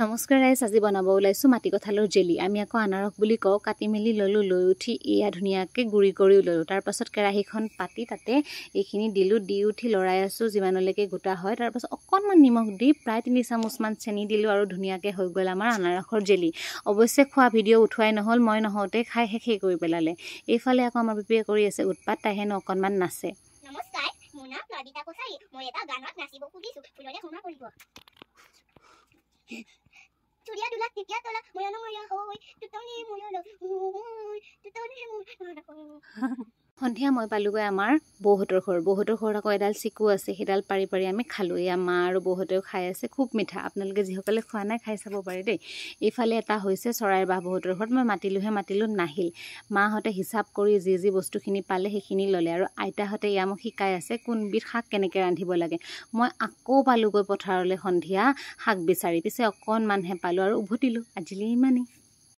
নমস্কাৰ ৰাইজ, আজি বনাব ওলাইছোঁ মাটি কঁঠালৰ জেলি। আমি আকৌ আনাৰস বুলি কওঁ। কাটি মেলি ল'লোঁ, লৈ উঠি এয়া ধুনীয়াকৈ গুড়ি কৰিও ল'লোঁ। তাৰপাছত কেৰাহীখন পাতি তাতে এইখিনি দিলোঁ, দি উঠি লৰাই আছোঁ যিমানলৈকে গোটা হয়। তাৰপাছত অকণমান নিমখ দি প্ৰায় 3 চামুচমান চেনি দিলোঁ আৰু ধুনীয়াকৈ হৈ গ'ল আমাৰ আনাৰসৰ জেলি। অৱশ্যে খোৱা ভিডিঅ' উঠোৱাই নহ'ল, মই নহওঁতে খাই শেষেই কৰি পেলালে। এইফালে আকৌ আমাৰ বিপিয়ে কৰি আছে উৎপাত, তাই হেনো অকণমান নাচে। নমস্কাৰ, মোৰ নাম লবিতা কছাৰী। মই এটা গানত নাচিব খুজিছোঁ, ফুলৰে ক্ষমা কৰিব। চুৰিয়া দুলা তেতিয়া তলা ময়ন ময়া হৈ তুতনি ময়ন তুতনি সন্ধিয়া মই পালোগৈ আমাৰ বৌহঁতৰ ঘৰ। বৌহঁতৰ ঘৰত আকৌ এডাল চিকু আছে, সেইডাল পাৰি পাৰি আমি খালোঁ। এয়া মা আৰু বৌহঁতেও খাই আছে, খুব মিঠা। আপোনালোকে যিসকলে খোৱা নাই খাই চাব পাৰে দেই। এইফালে এটা হৈছে চৰাইৰ বাহ বৌহঁতৰ ঘৰত। মই মাতিলোঁ নাহিল। মাহঁতে হিচাপ কৰি যি যি বস্তুখিনি পালে সেইখিনি ল'লে আৰু আইতাহঁতে এয়া মোক শিকাই আছে কোনবিধ শাক কেনেকৈ ৰান্ধিব লাগে। মই আকৌ পালোগৈ পথাৰলৈ সন্ধিয়া শাক বিচাৰি, পিছে অকণমানহে পালোঁ আৰু উভতিলোঁ। আজিলৈ ইমানেই।